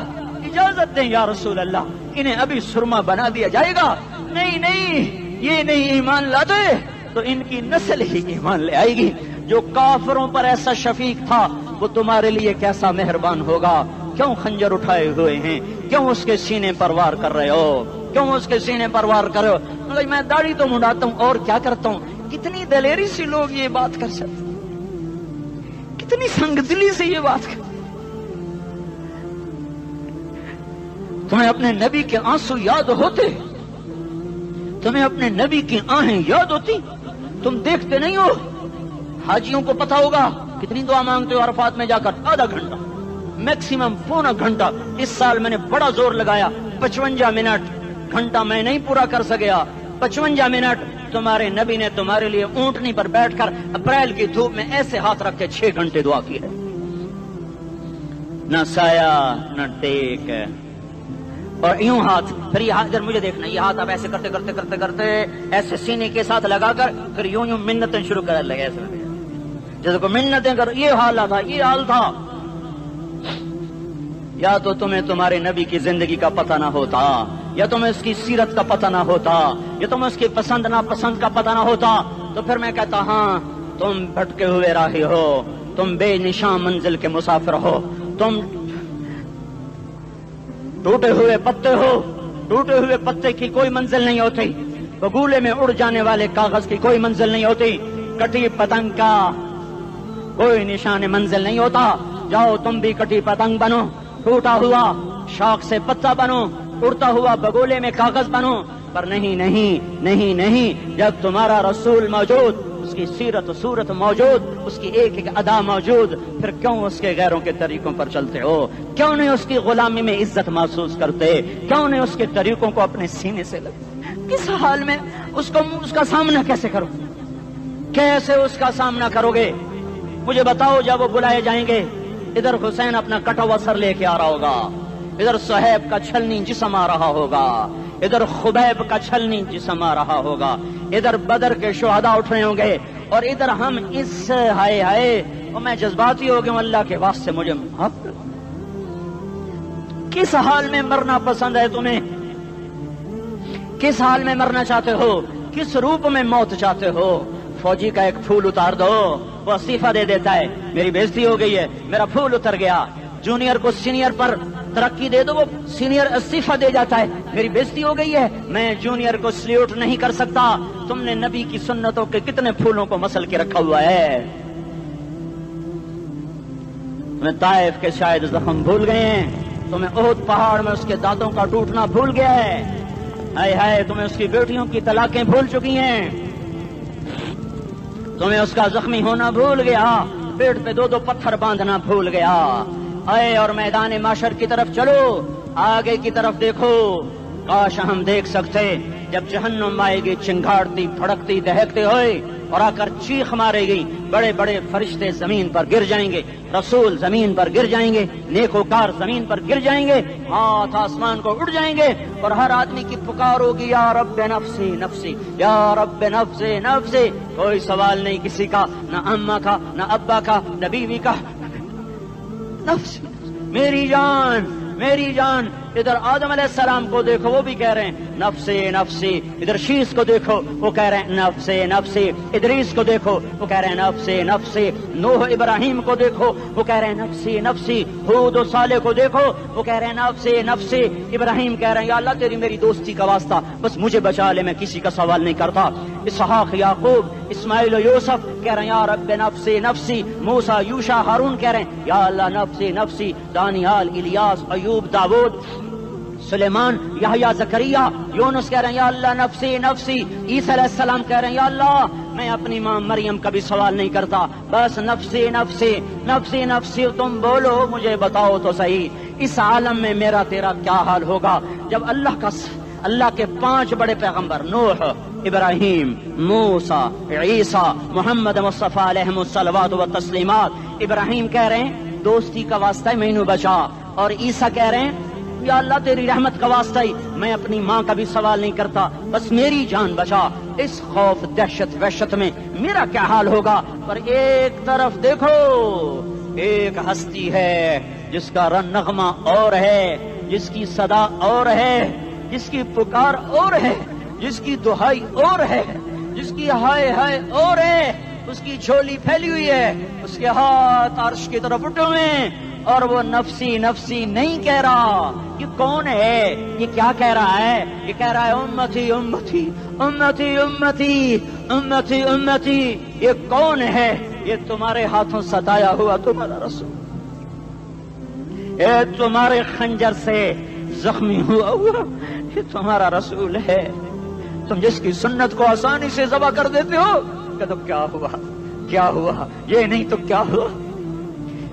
اجازت دیں یا رسول اللہ انہیں ابھی سرما بنا دیا جائے گا. نہیں نہیں یہ نہیں ایمان لاتے تو ان کی نسل ہی ایمان لے آئے گی. جو کافروں پر ایسا شفیق تھا وہ تمہارے لیے کیسا مہربان ہوگا. کیوں خنجر اٹھائے ہوئے ہیں؟ کیوں اس کے سینے پر وار کر رہے ہو؟ کیوں اس کے سینے پر وار کر رہے ہو؟ میں داڑھی تو منڈاتا ہوں اور کیا کرتا ہوں. کتنی دلیری سے لوگ یہ بات کر سکتے، کتنی سنگدلی سے یہ بات کر. تمہیں اپنے نبی کے آنسو یاد ہوتے؟ تمہیں اپنے نبی کی آہیں یاد ہوتی؟ تم دیکھتے نہیں ہو؟ حاجیوں کو پتا ہوگا کتنی دعا مانگتے ہو عرفات میں جا کر. آدھا گھنٹہ میکسیمم پونا گھنٹہ. اس سال میں نے بڑا زور لگایا 55 منٹ. گھنٹہ میں نہیں پورا کر سکیا. 55 منٹ تمہارے نبی نے تمہارے لیے اونٹنی پر بیٹھ کر اپریل کی دھوپ میں ایسے ہاتھ رکھ کے 6 گھنٹے دعا کی ہے. نہ سایہ نہ ٹیک اور یوں ہاتھ. پھر یہ ہاتھ ادھر مجھے دیکھنا، یہ ہاتھ آپ ایسے کرتے کرتے کرتے کرتے ایسے سینے کے ساتھ لگا کر پھر یوں یوں منتیں شروع کر لگے ایسے جیسے کو منتیں کر. یہ حال تھا، یہ حال تھا. یا تو تمہیں تمہارے نبی کی زندگی کا پتہ نہ ہوتا، یا تمہیں اس کی سیرت کا پتہ نہ ہوتا، یا تمہیں اس کی پسند ناپسند کا پتہ نہ ہوتا. تو پھر میں کہتا ہاں تم بھٹکے ہوئے راہی ہو، تم بے نشان منزل کے مسافر ہو، تم ٹوٹے ہوئے پتے ہو. ٹوٹے ہوئے پتے کی کوئی منزل نہیں ہوتی. بگولے میں اڑ جانے والے کاغذ کی کوئی منزل نہیں ہوتی. کٹی پتنگ کا کوئی نشان منزل نہیں ہوتا. جاؤ تم بھی کٹی پتنگ بنو، ٹوٹا ہوا شاخ سے پتا بنو، اڑتا ہوا بگولے میں کاغذ بنو. پر نہیں نہیں نہیں نہیں، جب تمہارا رسول موجود، اس کی سیرت و صورت موجود، اس کی ایک ایک ادا موجود، پھر کیوں اس کے غیروں کے طریقوں پر چلتے ہو؟ کیوں نہیں اس کی غلامی میں عزت محسوس کرتے؟ کیوں نہیں اس کے طریقوں کو اپنے سینے سے لگتے؟ کس حال میں اس کا سامنا کیسے کرو؟ کیسے اس کا سامنا کرو گے؟ مجھے بتاؤ. جب وہ بلائے جائیں گے، ادھر حسین اپنا کٹا ہوا سر لے کے آ رہا ہوگا، ادھر صہیب کا چھلنی جسم آ رہا ہوگا، ادھر خبیب کا چھلنی جسم آ رہا ہوگا، ادھر بدر کے شہداء اٹھ رہے ہوں گے، اور ادھر ہم اس ہائے ہائے. اور میں جذباتی ہو گیا، اللہ کے واسطے مجھے معاف. کس حال میں مرنا پسند ہے تمہیں؟ کس حال میں مرنا چاہتے ہو؟ کس روپ میں موت چاہتے ہو؟ فوجی کا ایک پھول اتار دو، وہ استعفیٰ دے دیتا ہے، میری بےزتی ہو گئی ہے، میرا پھول اتر گیا. جونیئر کو سینئر پر ترقی دے دو، وہ سینئر استعفیٰ دے جاتا ہے، میری بےزتی ہو گئی ہے، میں جونیئر کو سلیوٹ نہیں کر سکتا. تم نے نبی کی سنتوں کے کتنے پھولوں کو مسل کے رکھا ہوا ہے. تمہیں طائف کے شاید زخم بھول گئے ہیں، تمہیں احد پہاڑ میں اس کے دانتوں کا ٹوٹنا بھول گیا ہے. ہائے ہائے، تمہیں اس کی بیٹیوں کی طلاقیں بھول چکی ہیں، تمہیں اس کا زخمی ہونا بھول گیا، پیٹ پہ 2 پتھر باندھنا بھول گیا. آئے اور میدان معاشر کی طرف چلو، آگے کی طرف دیکھو. کاش ہم دیکھ سکتے جب جہنم آئے گی چنگاڑتی پھڑکتی دہکتے ہوئے اور آ کر چیخ مارے گی. بڑے بڑے فرشتے زمین پر گر جائیں گے، رسول زمین پر گر جائیں گے، نیکوکار زمین پر گر جائیں گے، ہاتھ آسمان کو اڑ جائیں گے، اور ہر آدمی کی پکار ہوگی یا رب نفسی نفسی، یا رب نفسی نفسی. کوئی سوال نہیں کسی کا، نہ اماں کا، نہ ابا کا، نہ بیوی کا. نفسی میری جان میری جان. ادھر آدم علیہ السلام کو دیکھو وہ بھی کہہ رہے ہیں نفسی نفسی. ادھر شیس کو دیکھو وہ کہہ رہے ہیں نفسی نفسی. ادریس کو دیکھو وہ کہہ رہے ہیں نفسی نفسی. نوح ابراہیم کو دیکھو وہ کہہ رہے ہیں نفسی نفسی. ہود و صالح کو دیکھو وہ کہہ رہے ہیں نفسی نفسی. ابراہیم کہہ رہے ہیں یا اللہ تیری میری دوستی کا واسطہ بس مجھے بچا لے, میں کسی کا سوال نہیں کرتا. اسحاق یعقوب اسماعیل و یوسف کہہ رہے ہیں یا رب نفسی نفسی. موسیٰ یوشع ہارون کہہ رہے ہیں یا اللہ نفسی نفسی. دانیال الیاس ایوب داود سلیمان یحییٰ زکریا یونس کہہ رہے ہیں یا اللہ نفسی نفسی. عیسیٰ علیہ السلام کہہ رہے ہیں یا اللہ میں اپنی ماں مریم کا بھی سوال نہیں کرتا بس نفسی نفسی نفسی نفسی. تم بولو مجھے بتاؤ تو صحیح اس عالم میں میرا تیرا کیا حال ہوگا جب اللہ کے 5 بڑے پیغمبر نوح ابراہیم موسیٰ عیسیٰ محمد مصطفیٰ علیہ الصلوات و تسلیمات. ابراہیم کہہ رہے ہیں دوستی کا واسطہ ہی مینوں بچا, اور عیسیٰ کہہ رہے ہیں یا اللہ تیری رحمت کا واسطہ ہی میں اپنی ماں کا بھی سوال نہیں کرتا بس میری جان بچا. اس خوف دہشت وحشت میں میرا کیا حال ہوگا. پر ایک طرف دیکھو ایک ہستی ہے جس کا نغمہ اور ہے, جس کی صدا اور ہے, جس کی پکار اور ہے, جس کی دہائی اور ہے, جس کی ہائے ہائے اور ہے. اس کی جھولی پھیلی ہوئی ہے, اس کے ہاتھ عرش کی طرف اٹھے ہوئے ہیں, اور وہ نفسی نفسی نہیں کہہ رہا. یہ کون ہے؟ یہ کیا کہہ رہا ہے؟ یہ کہہ رہا ہے امتی امتی امتی امتی امتی امتی. یہ کون ہے؟ یہ تمہارے ہاتھوں ستایا ہوا تمہارا رسول, یہ تمہارے خنجر سے زخمی ہوا یہ تمہارا رسول ہے. تم جس کی سنت کو آسانی سے ذبح کر دیتے ہو کہ تو کیا ہوا کیا ہوا, یہ نہیں تو کیا ہوا.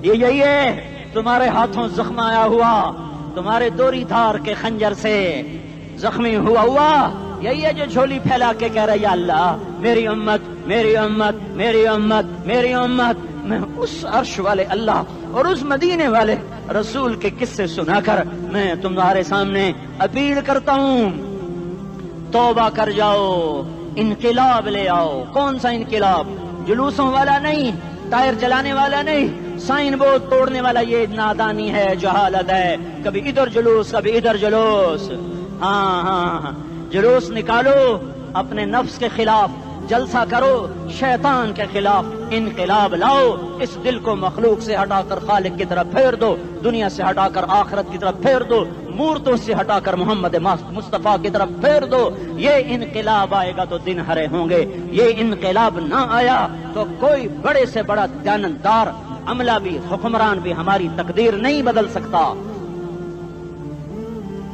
یہ یہی ہے تمہارے ہاتھوں زخم آیا ہوا, تمہارے دوری دھار کے خنجر سے زخمی ہوا یہی ہے جو جھولی پھیلا کے کہہ رہا یا اللہ میری امت میری امت میری امت میری امت. میں اس عرش والے اللہ اور اس مدینے والے رسول کے قصے سنا کر میں تمہارے سامنے اپیل کرتا ہوں توبہ کر جاؤ, انقلاب لے آؤ. کون سا انقلاب؟ جلوسوں والا نہیں, ٹائر جلانے والا نہیں, سائن بورڈ توڑنے والا. یہ نادانی ہے, جہالت ہے. کبھی ادھر جلوس کبھی ادھر جلوس. ہاں جلوس نکالو اپنے نفس کے خلاف, جلسہ کرو شیطان کے خلاف, انقلاب لاؤ. اس دل کو مخلوق سے ہٹا کر خالق کی طرف پھیر دو, دنیا سے ہٹا کر آخرت کی طرف پھیر دو, مورتوں سے ہٹا کر محمد مصطفیٰ کی طرف پھیر دو. یہ انقلاب آئے گا تو دن ہرے ہوں گے. یہ انقلاب نہ آیا تو کوئی بڑے سے بڑا دیانتدار عملہ بھی حکمران بھی ہماری تقدیر نہیں بدل سکتا.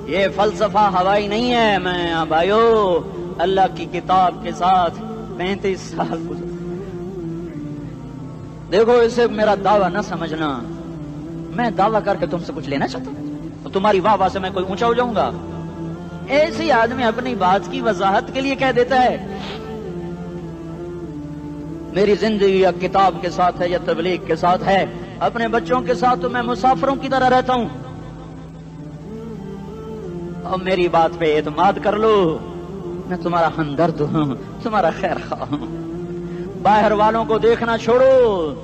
یہ فلسفہ ہوائی نہیں ہے. میں بھائیو اللہ کی کتاب کے ساتھ 35 سال گزر. دیکھو اسے میرا دعویٰ نہ سمجھنا, میں دعویٰ کر کے تم سے کچھ لینا چاہتا ہوں تو تمہاری واہ واہ سے میں کوئی اونچا ہو جاؤں گا. ایسی آدمی اپنی بات کی وضاحت کے لیے کہہ دیتا ہے میری زندگی یا کتاب کے ساتھ ہے یا تبلیغ کے ساتھ ہے, اپنے بچوں کے ساتھ تو میں مسافروں کی طرح رہتا ہوں. اور میری بات پہ اعتماد کر لو, میں تمہارا ہمدرد ہوں, تمہارا خیر خواہ ہوں. باہر والوں کو دیکھنا چھوڑو,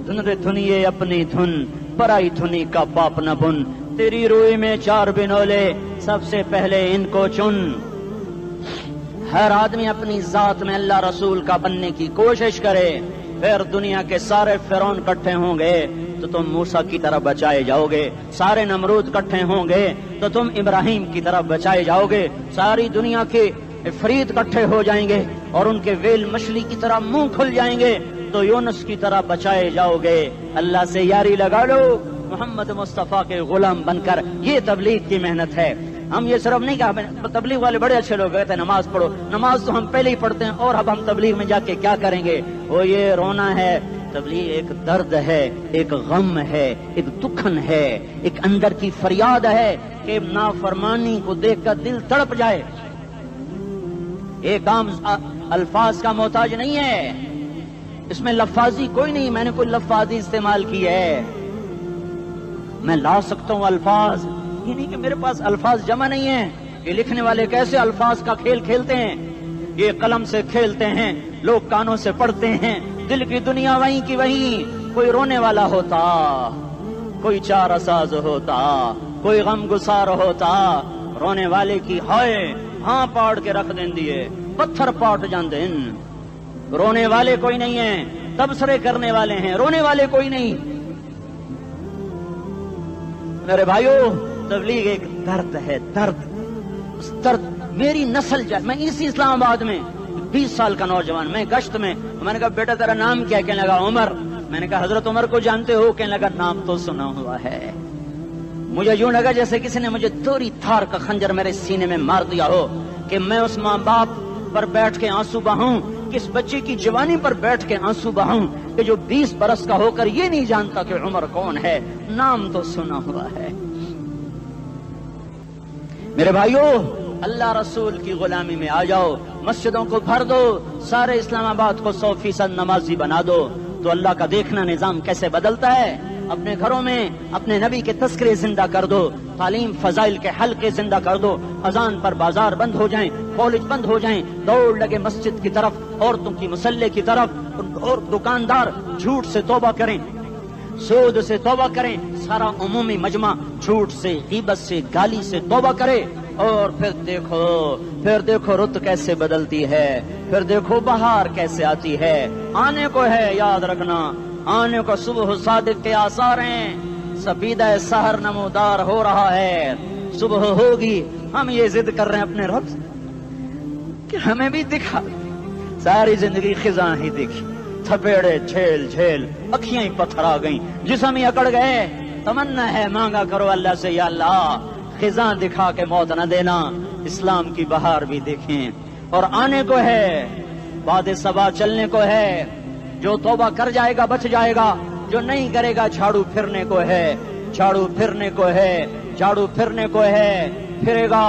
دھنیے اپنی دھن, پرائی دھنی کا پاپ نہ بن. تیری روئی میں 4 بنولے, سب سے پہلے ان کو چن. ہر آدمی اپنی ذات میں اللہ رسول کا بننے کی کوشش کرے, پھر دنیا کے سارے فرعون اکٹھے ہوں گے تو تم موسیٰ کی طرف بچائے جاؤ گے, سارے نمرود اکٹھے ہوں گے تو تم ابراہیم کی طرف بچائے جاؤ گے, ساری دنیا کے افریت اکٹھے ہو جائیں گے اور ان کے ویل مچھلی کی طرح منہ کھل جائیں گے تو یونس کی طرح بچائے جاؤ گے. اللہ سے یاری لگا لو محمد مصطفیٰ کے غلام بن کر. یہ تبلیغ کی محنت ہے. ہم یہ صرف نہیں کہا, تبلیغ والے بڑے اچھے لوگ کہتے ہیں نماز پڑھو, نماز تو ہم پہلے ہی پڑھتے ہیں اور اب ہم تبلیغ میں جا کے کیا کریں گے. وہ یہ رونا ہے, تبلیغ ایک درد ہے, ایک غم ہے, ایک دکھن ہے, ایک اندر کی فریاد ہے کہ نافرمانی کو دیکھ کر دل تڑپ جائے. ایک عام الفاظ کا محتاج نہیں ہے, اس میں لفاظی کوئی نہیں. میں نے کوئی لفاظی استعمال کی ہے, میں لا سکتا ہوں الفاظ, یہ نہیں کہ میرے پاس الفاظ جمع نہیں ہیں. یہ لکھنے والے کیسے الفاظ کا کھیل کھیلتے ہیں, یہ قلم سے کھیلتے ہیں, لوگ کانوں سے پڑھتے ہیں, دل کی دنیا وہیں کی وہیں. کوئی رونے والا ہوتا, کوئی چارہ ساز ہوتا، کوئی غم گسار ہوتا، رونے والے کی ہائے ہاں پاڑ کے رکھ دیں دیے، پتھر پاٹ جاندے۔ رونے والے کوئی نہیں ہیں، تبصرے کرنے والے ہیں، رونے والے کوئی نہیں۔ میرے بھائیو، تبلیغ ایک درد ہے، درد، اس درد میری نسل جائے۔ میں اسی اسلام آباد میں 20 سال کا نوجوان، میں گشت میں نے کہا بیٹا تیرا نام کیا؟ کہنے لگا عمر۔ میں نے کہا حضرت عمر کو جانتے ہو؟ کہنے لگا نام تو سنا ہوا ہے۔ مجھے یوں لگا جیسے کسی نے مجھے دوری تھار کا خنجر میرے سینے میں مار دیا ہو، کہ میں اس ماں باپ پر بیٹھ کے آنسو بہاؤں، کس بچے کی جوانی پر بیٹھ کے آنسو بہاؤں کہ جو 20 برس کا ہو کر یہ نہیں جانتا کہ عمر کون ہے، نام تو سنا ہوا ہے۔ میرے بھائیو، اللہ رسول کی غلامی میں آ جاؤ، مسجدوں کو بھر دو، سارے اسلام آباد کو 100% نمازی بنا دو، تو اللہ کا دیکھنا نظام کیسے بدلتا ہے۔ اپنے گھروں میں اپنے نبی کے تذکرے زندہ کر دو، تعلیم فضائل کے حلقے زندہ کر دو، اذان پر بازار بند ہو جائیں، کالج بند ہو جائیں، دوڑ لگے مسجد کی طرف، عورتوں کی مصلے کی طرف، اور دکاندار جھوٹ سے توبہ کریں، سود سے توبہ کریں، سارا عمومی مجمع جھوٹ سے، غیبت سے، گالی سے توبہ کرے، اور پھر دیکھو رت کیسے بدلتی ہے، پھر دیکھو بہار کیسے آتی ہے۔ آنے کو ہے، یاد رکھنا، آنے کو صبح صادق کے آثار ہیں، سفیدہ سحر نمودار ہو رہا ہے، صبح ہوگی۔ ہم یہ ضد کر رہے ہیں اپنے رب سے کہ ہمیں بھی دکھا۔ ساری زندگی خزاں ہی دیکھی، تھپیڑے جھیل جھیل، اکھیاں ہی پتھر آ گئیں، جسم ہی اکڑ گئے۔ تمنا ہے مانگا کرو اللہ سے، یا اللہ خزاں دکھا کے موت نہ دینا، اسلام کی بہار بھی دیکھیں۔ اور آنے کو ہے، باد صبا چلنے کو ہے، جو توبہ کر جائے گا بچ جائے گا، جو نہیں کرے گا جھاڑو پھرنے کو ہے، جھاڑو پھرنے کو ہے، جھاڑو پھرنے کو ہے، پھرے گا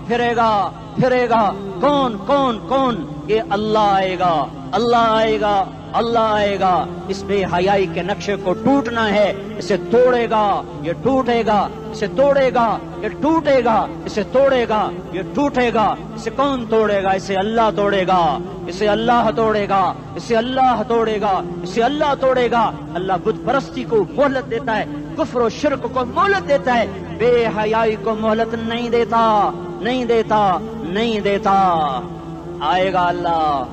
پھرے گا پھرے گا۔ کون کون کون؟ یہ اللہ آئے گا، اللہ آئے گا، اللہ آئے گا۔ اس بے حیائی کے نقشے کو ٹوٹنا ہے، اسے توڑے گا، یہ ٹوٹے گا، اسے توڑے گا، یہ ٹوٹے گا، اسے توڑے گا، یہ ٹوٹے گا۔ اسے کون توڑے گا؟ اسے اللہ توڑے گا، اسے اللہ توڑے گا، اسے اللہ توڑے گا، اسے اللہ توڑے گا۔ اللہ بت پرستی کو مہلت دیتا ہے، کفر و شرک کو مہلت دیتا ہے، بے حیائی کو مہلت نہیں دیتا، نہیں دیتا، نہیں دیتا۔ آئے گا اللہ۔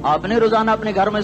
آپ نے روزانہ اپنے گھر میں